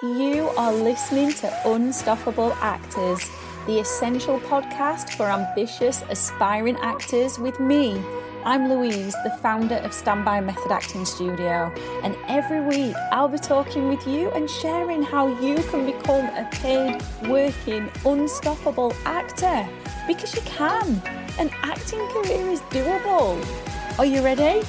You are listening to Unstoppable Actors, the essential podcast for ambitious, aspiring actors with me. I'm Louise, the founder of Standby Method Acting Studio, and every week I'll be talking with you and sharing how you can become a paid, working, unstoppable actor. Because you can. An acting career is doable. Are you ready?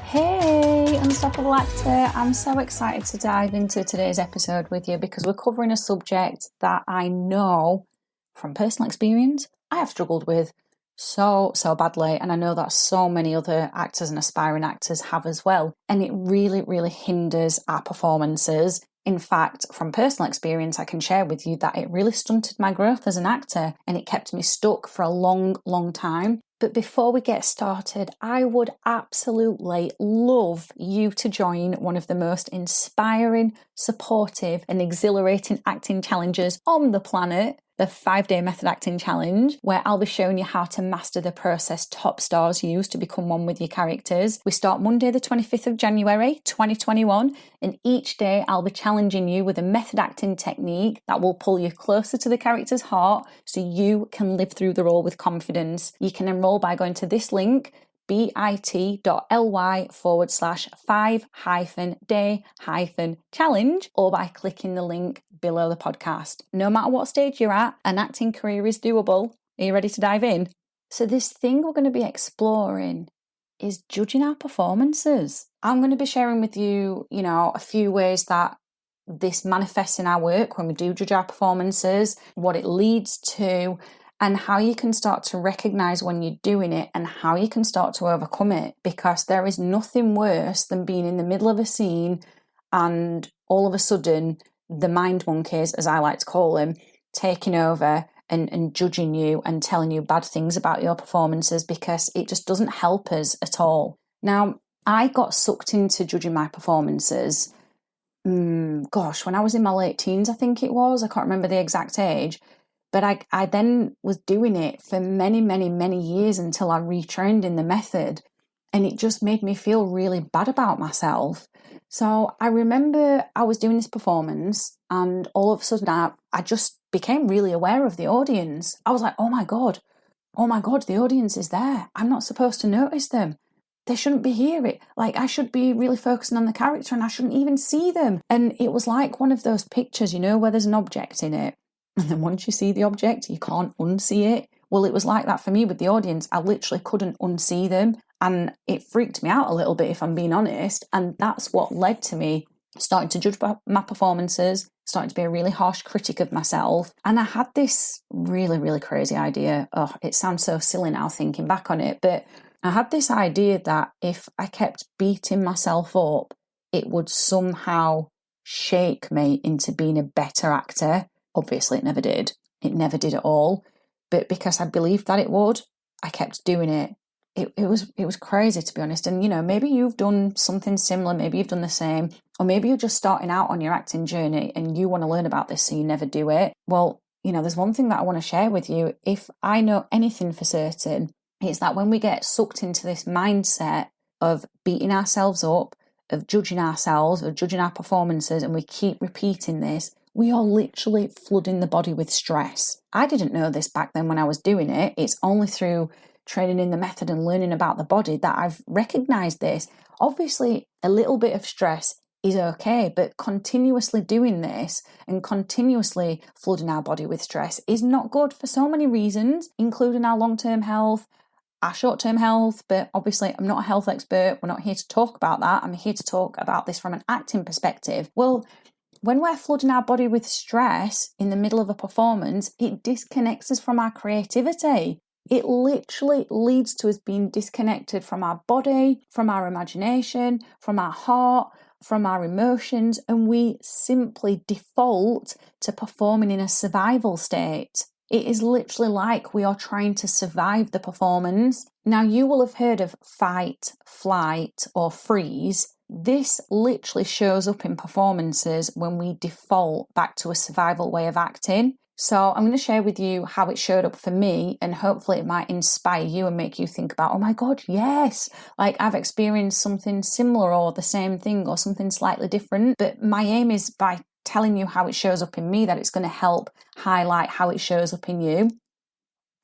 Hey, Unstoppable Actor. I'm so excited to dive into today's episode with you because we're covering a subject that I know from personal experience I have struggled with so badly, and I know that so many other actors and aspiring actors have as well. And it really hinders our performances. In fact, from personal experience, I can share with you that it really stunted my growth as an actor and it kept me stuck for a long time. But before we get started, I would absolutely love you to join one of the most inspiring, supportive and exhilarating acting challenges on the planet, the 5-day Method Acting Challenge, where I'll be showing you how to master the process top stars use to become one with your characters. We start Monday the 25th of January 2021, and each day I'll be challenging you with a method acting technique that will pull you closer to the character's heart so you can live through the role with confidence. You can enroll by going to this link, bit.ly/5-day-challenge, or by clicking the link below the podcast. No matter what stage you're at, an acting career is doable. Are you ready to dive in? So this thing we're going to be exploring is judging our performances. I'm going to be sharing with you, a few ways that this manifests in our work when we do judge our performances, what it leads to, and how you can start to recognize when you're doing it and how you can start to overcome it. Because there is nothing worse than being in the middle of a scene and all of a sudden the mind monkeys, as I like to call them, taking over and judging you and telling you bad things about your performances, because it just doesn't help us at all. Now, I got sucked into judging my performances, when I was in my late teens, I think it was. I can't remember the exact age. But I then was doing it for many years until I retrained in the method. And it just made me feel really bad about myself. So I remember I was doing this performance and all of a sudden I just became really aware of the audience. I was like, oh my God, the audience is there. I'm not supposed to notice them. They shouldn't be here. I should be really focusing on the character and I shouldn't even see them. And it was like one of those pictures, where there's an object in it. And then once you see the object, you can't unsee it. Well, it was like that for me with the audience. I literally couldn't unsee them. And it freaked me out a little bit, if I'm being honest. And that's what led to me starting to judge my performances, starting to be a really harsh critic of myself. And I had this really crazy idea. Oh, it sounds so silly now thinking back on it. But I had this idea that if I kept beating myself up, it would somehow shake me into being a better actor. Obviously, it never did. It never did at all. But because I believed that it would, I kept doing it. It was crazy, to be honest. And, maybe you've done something similar. Maybe you've done the same. Or maybe you're just starting out on your acting journey and you want to learn about this so you never do it. Well, there's one thing that I want to share with you. If I know anything for certain, it's that when we get sucked into this mindset of beating ourselves up, of judging ourselves, of judging our performances, and we keep repeating this, we are literally flooding the body with stress. I didn't know this back then when I was doing it. It's only through training in the method and learning about the body that I've recognized this. Obviously, a little bit of stress is okay, but continuously doing this and continuously flooding our body with stress is not good for so many reasons, including our long-term health, our short-term health. But obviously, I'm not a health expert. We're not here to talk about that. I'm here to talk about this from an acting perspective. Well, when we're flooding our body with stress in the middle of a performance, it disconnects us from our creativity. It literally leads to us being disconnected from our body, from our imagination, from our heart, from our emotions, and we simply default to performing in a survival state. It is literally like we are trying to survive the performance. Now, you will have heard of fight, flight, or freeze. This literally shows up in performances when we default back to a survival way of acting. So I'm going to share with you how it showed up for me, and hopefully it might inspire you and make you think about, oh my God, yes, like I've experienced something similar or the same thing or something slightly different. But my aim is by telling you how it shows up in me, that it's going to help highlight how it shows up in you.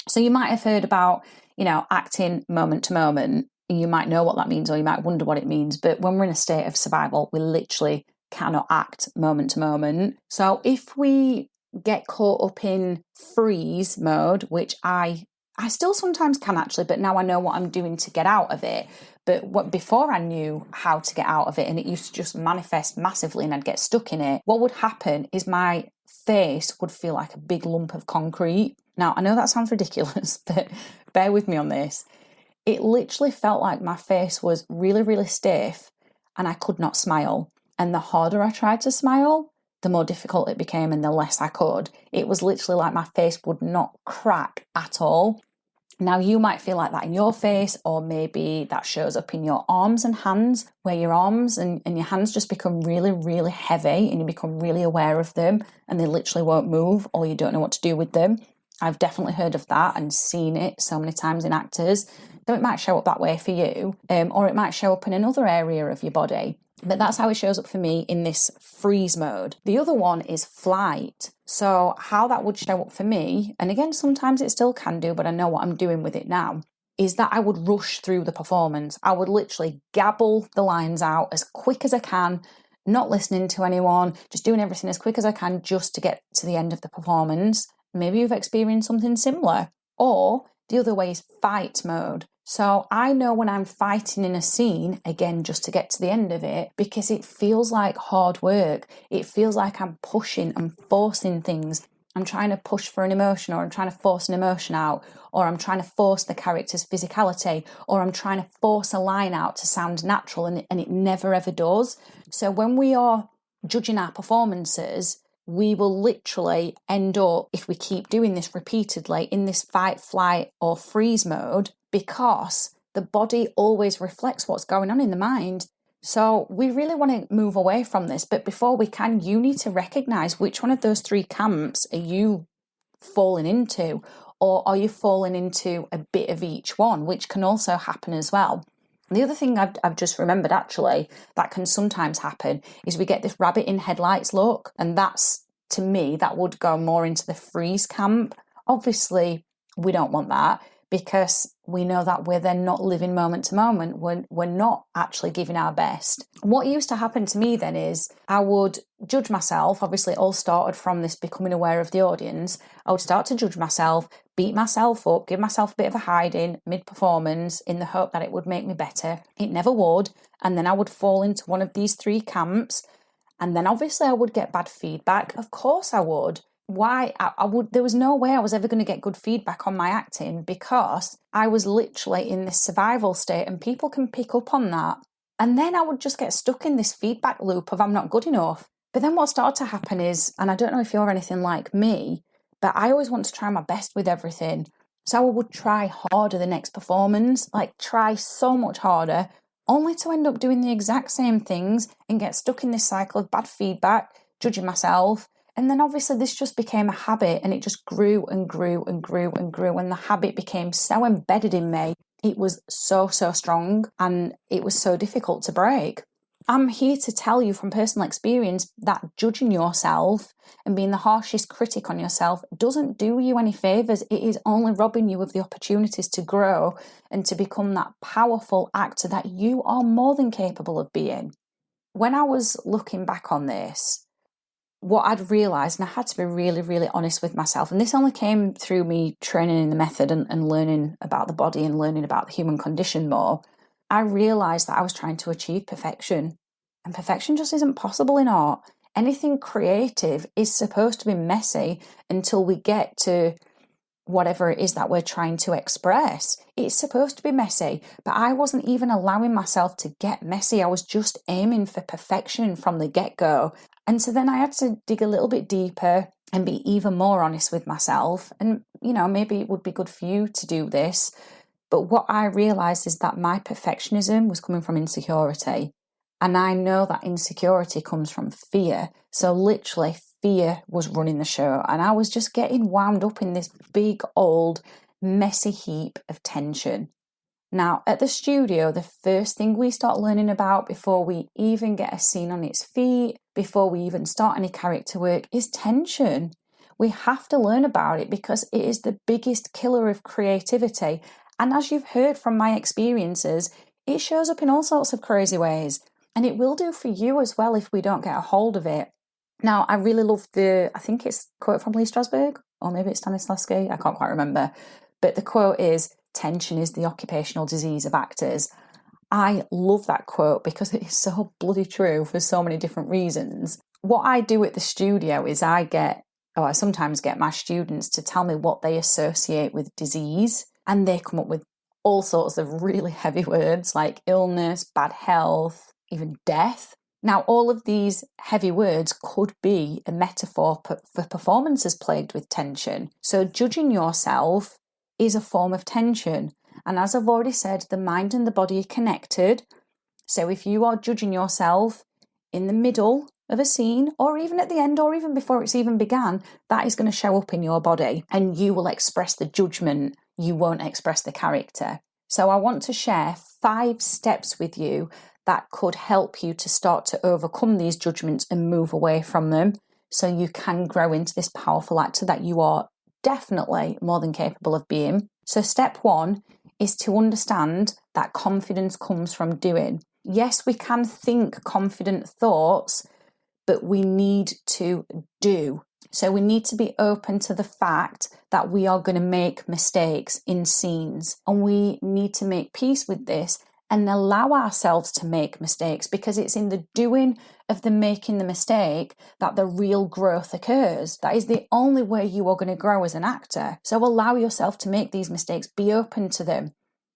So you might have heard about, acting moment to moment. You might know what that means, or you might wonder what it means. But when we're in a state of survival, we literally cannot act moment to moment. So if we get caught up in freeze mode, which I still sometimes can actually, but now I know what I'm doing to get out of it. But before I knew how to get out of it, and it used to just manifest massively and I'd get stuck in it, what would happen is my face would feel like a big lump of concrete. Now, I know that sounds ridiculous, but bear with me on this. It literally felt like my face was really, really stiff and I could not smile. And the harder I tried to smile, the more difficult it became and the less I could. It was literally like my face would not crack at all. Now, you might feel like that in your face, or maybe that shows up in your arms and hands, where your arms and your hands just become really, really heavy and you become really aware of them and they literally won't move, or you don't know what to do with them. I've definitely heard of that and seen it so many times in actors. So it might show up that way for you, or it might show up in another area of your body. But that's how it shows up for me in this freeze mode. The other one is flight. So how that would show up for me, and again, sometimes it still can do, but I know what I'm doing with it now, is that I would rush through the performance. I would literally gabble the lines out as quick as I can, not listening to anyone, just doing everything as quick as I can just to get to the end of the performance. Maybe you've experienced something similar. Or the other way is fight mode. So I know when I'm fighting in a scene, again, just to get to the end of it, because it feels like hard work. It feels like I'm pushing and forcing things. I'm trying to push for an emotion, or I'm trying to force an emotion out, or I'm trying to force the character's physicality, or I'm trying to force a line out to sound natural, and it never ever does. So when we are judging our performances, we will literally end up, if we keep doing this repeatedly, in this fight, flight, or freeze mode, because the body always reflects what's going on in the mind. So we really want to move away from this. But before we can, you need to recognize which one of those three camps are you falling into, or are you falling into a bit of each one, which can also happen as well. The other thing I've just remembered, actually, that can sometimes happen is we get this rabbit in headlights look. And that's, to me, that would go more into the freeze camp. Obviously, we don't want that, because we know that we're then not living moment to moment. We're not actually giving our best. What used to happen to me then is I would judge myself. Obviously, it all started from this becoming aware of the audience. I would start to judge myself, beat myself up, give myself a bit of a hiding mid-performance in the hope that it would make me better. It never would. And then I would fall into one of these three camps. And then obviously I would get bad feedback. Of course I would. Why? There was no way I was ever going to get good feedback on my acting, because I was literally in this survival state, and people can pick up on that. And then I would just get stuck in this feedback loop of I'm not good enough. But then what started to happen is, and I don't know if you're anything like me, but I always want to try my best with everything. So I would try harder the next performance, like try so much harder, only to end up doing the exact same things and get stuck in this cycle of bad feedback, judging myself. And then obviously this just became a habit, and it just grew and grew and grew and grew. And the habit became so embedded in me. It was so strong, and it was so difficult to break. I'm here to tell you from personal experience that judging yourself and being the harshest critic on yourself doesn't do you any favours. It is only robbing you of the opportunities to grow and to become that powerful actor that you are more than capable of being. When I was looking back on this, what I'd realised, and I had to be really, really honest with myself, and this only came through me training in the method and learning about the body and learning about the human condition more, I realised that I was trying to achieve perfection. And perfection just isn't possible in art. Anything creative is supposed to be messy until we get to whatever it is that we're trying to express. It's supposed to be messy, but I wasn't even allowing myself to get messy. I was just aiming for perfection from the get-go. And so then I had to dig a little bit deeper and be even more honest with myself. And, maybe it would be good for you to do this. But what I realised is that my perfectionism was coming from insecurity. And I know that insecurity comes from fear. So literally, fear was running the show, and I was just getting wound up in this big, old, messy heap of tension. Now, at the studio, the first thing we start learning about before we even get a scene on its feet, before we even start any character work, is tension. We have to learn about it because it is the biggest killer of creativity. And as you've heard from my experiences, it shows up in all sorts of crazy ways. And it will do for you as well if we don't get a hold of it. Now, I really love I think it's a quote from Lee Strasberg, or maybe it's Stanislavski, I can't quite remember. But the quote is, "Tension is the occupational disease of actors." I love that quote because it is so bloody true for so many different reasons. What I do at the studio is I sometimes get my students to tell me what they associate with disease, and they come up with all sorts of really heavy words like illness, bad health, even death. Now, all of these heavy words could be a metaphor for performances plagued with tension. So judging yourself is a form of tension. And as I've already said, the mind and the body are connected. So if you are judging yourself in the middle of a scene, or even at the end, or even before it's even began, that is going to show up in your body, and you will express the judgment. You won't express the character. So I want to share 5 steps with you that could help you to start to overcome these judgments and move away from them, so you can grow into this powerful actor that you are definitely more than capable of being. So step 1 is to understand that confidence comes from doing. Yes, we can think confident thoughts, but we need to do. So we need to be open to the fact that we are going to make mistakes in scenes, and we need to make peace with this and allow ourselves to make mistakes, because it's in the doing of the making the mistake that the real growth occurs. That is the only way you are going to grow as an actor. So allow yourself to make these mistakes, be open to them,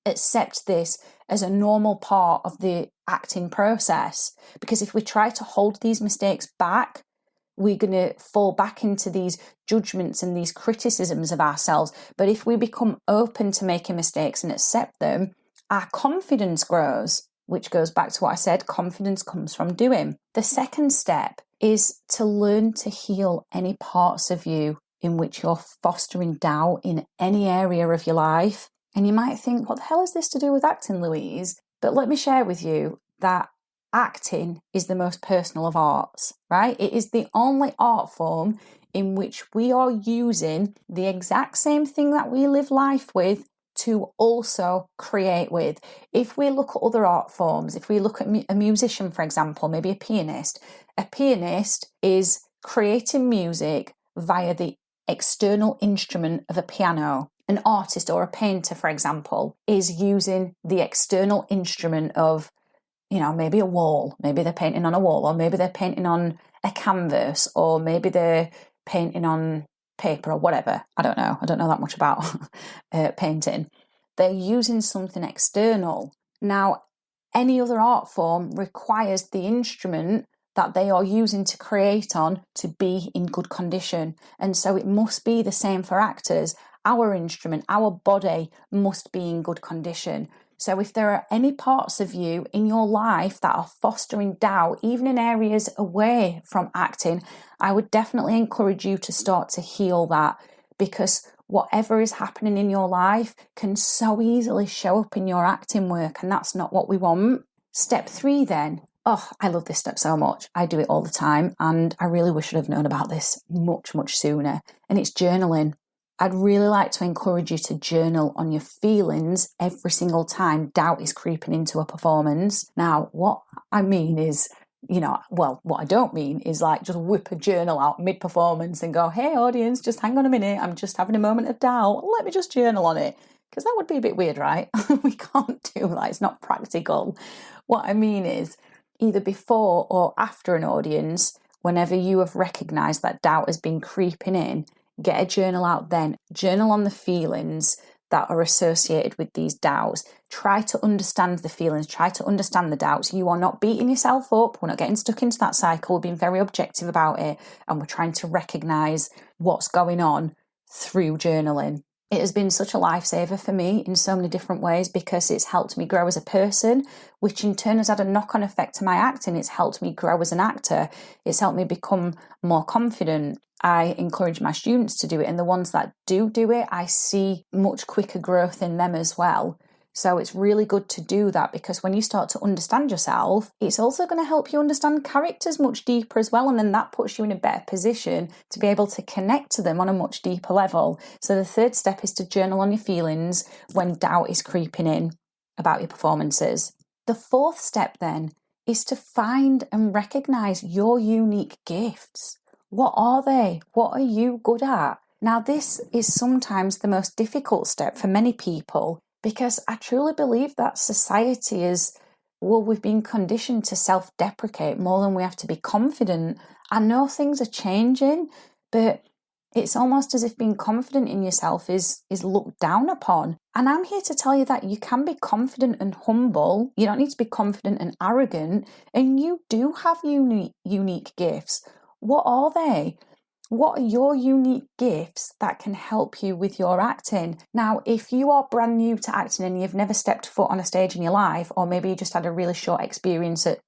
accept this as a normal part of the acting process. Because if we try to hold these mistakes back, we're going to fall back into these judgments and these criticisms of ourselves. But if we become open to making mistakes and accept them, our confidence grows, which goes back to what I said, confidence comes from doing. The second step is to learn to heal any parts of you in which you're fostering doubt in any area of your life. And you might think, what the hell is this to do with acting, Louise? But let me share with you that acting is the most personal of arts, right? It is the only art form in which we are using the exact same thing that we live life with to also create with. If we look at other art forms, if we look at a musician, for example, maybe a pianist is creating music via the external instrument of a piano. An artist or a painter, for example, is using the external instrument of, maybe a wall. Maybe they're painting on a wall, or maybe they're painting on a canvas, or maybe they're painting on paper or whatever. I don't know that much about painting. They're using something external. Now, any other art form requires the instrument that they are using to create on to be in good condition. And so it must be the same for actors. Our instrument, our body must be in good condition. So if there are any parts of you in your life that are fostering doubt, even in areas away from acting, I would definitely encourage you to start to heal that, because whatever is happening in your life can so easily show up in your acting work, and that's not what we want. Step 3 then. Oh, I love this step so much. I do it all the time, and I really wish I'd have known about this much, much sooner. And it's journaling. I'd really like to encourage you to journal on your feelings every single time doubt is creeping into a performance. Now, what I mean is, what I don't mean is like just whip a journal out mid-performance and go, hey, audience, just hang on a minute. I'm just having a moment of doubt. Let me just journal on it. Because that would be a bit weird, right? We can't do that. It's not practical. What I mean is, either before or after an audience, whenever you have recognised that doubt has been creeping in, get a journal out then. Journal on the feelings that are associated with these doubts. Try to understand the feelings. Try to understand the doubts. You are not beating yourself up. We're not getting stuck into that cycle. We're being very objective about it. And we're trying to recognise what's going on through journaling. It has been such a lifesaver for me in so many different ways because it's helped me grow as a person, which in turn has had a knock-on effect to my acting. It's helped me grow as an actor. It's helped me become more confident. I encourage my students to do it, and the ones that do it, I see much quicker growth in them as well. So it's really good to do that, because when you start to understand yourself, it's also going to help you understand characters much deeper as well. And then that puts you in a better position to be able to connect to them on a much deeper level. So the third step is to journal on your feelings when doubt is creeping in about your performances. The fourth step then is to find and recognize your unique gifts. What are they? What are you good at? Now, this is sometimes the most difficult step for many people, because I truly believe that society we've been conditioned to self-deprecate more than we have to be confident. I know things are changing, but it's almost as if being confident in yourself is looked down upon. And I'm here to tell you that you can be confident and humble. You don't need to be confident and arrogant. And you do have unique gifts. What are they? What are your unique gifts that can help you with your acting? Now, if you are brand new to acting and you've never stepped foot on a stage in your life, or maybe you just had a really short experience at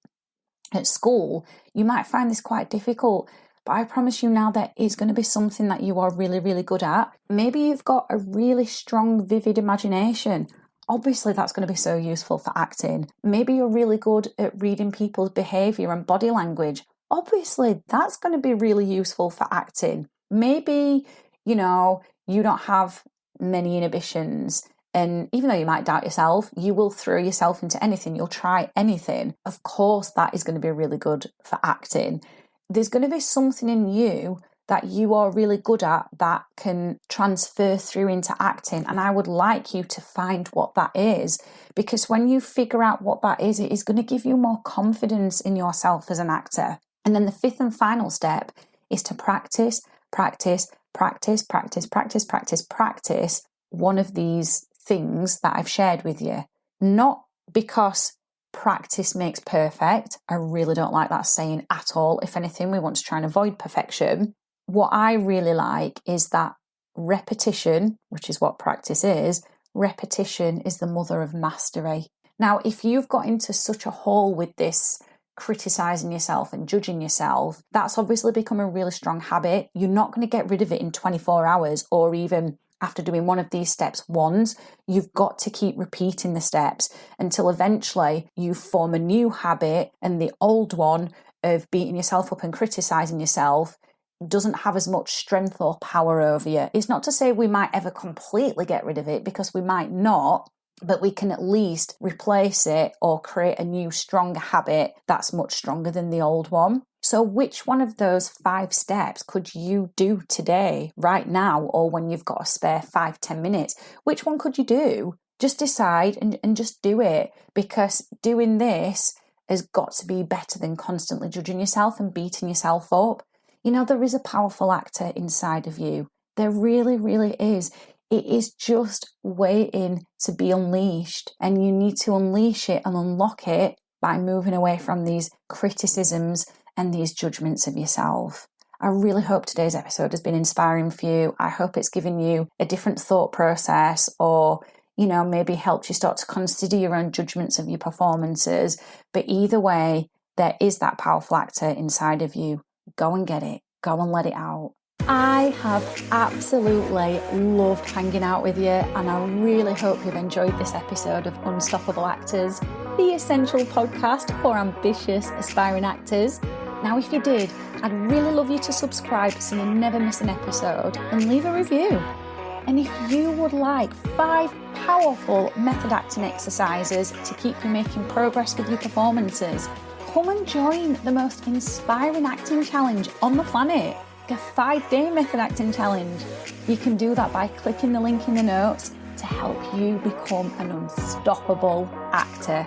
school, you might find this quite difficult. But I promise you now, there is going to be something that you are really, really good at. Maybe you've got a really strong, vivid imagination. Obviously, that's going to be so useful for acting. Maybe you're really good at reading people's behaviour and body language. Obviously, that's going to be really useful for acting. Maybe, you don't have many inhibitions. And even though you might doubt yourself, you will throw yourself into anything. You'll try anything. Of course, that is going to be really good for acting. There's going to be something in you that you are really good at that can transfer through into acting. And I would like you to find what that is, because when you figure out what that is, it is going to give you more confidence in yourself as an actor. And then the fifth and final step is to practice one of these things that I've shared with you. Not because practice makes perfect. I really don't like that saying at all. If anything, we want to try and avoid perfection. What I really like is that repetition, which is what practice is, repetition is the mother of mastery. Now, if you've got into such a hole with this criticizing yourself and judging yourself, that's obviously become a really strong habit. You're not going to get rid of it in 24 hours or even after doing one of these steps once. You've got to keep repeating the steps until eventually you form a new habit, and the old one of beating yourself up and criticizing yourself doesn't have as much strength or power over you. It's not to say we might ever completely get rid of it, because we might not, but we can at least replace it or create a new, stronger habit that's much stronger than the old one. So which one of those 5 steps could you do today, right now, or when you've got a spare 5-10 minutes? Which one could you do? Just decide and just do it, because doing this has got to be better than constantly judging yourself and beating yourself up. There is a powerful actor inside of you. There really, really is. It is just waiting to be unleashed, and you need to unleash it and unlock it by moving away from these criticisms and these judgments of yourself. I really hope today's episode has been inspiring for you. I hope it's given you a different thought process, or, maybe helped you start to consider your own judgments of your performances. But either way, there is that powerful actor inside of you. Go and get it. Go and let it out. I have absolutely loved hanging out with you, and I really hope you've enjoyed this episode of Unstoppable Actors, the essential podcast for ambitious, aspiring actors. Now, if you did, I'd really love you to subscribe so you never miss an episode, and leave a review. And if you would like 5 powerful method acting exercises to keep you making progress with your performances, come and join the most inspiring acting challenge on the planet. A 5-day method acting challenge. You can do that by clicking the link in the notes to help you become an unstoppable actor.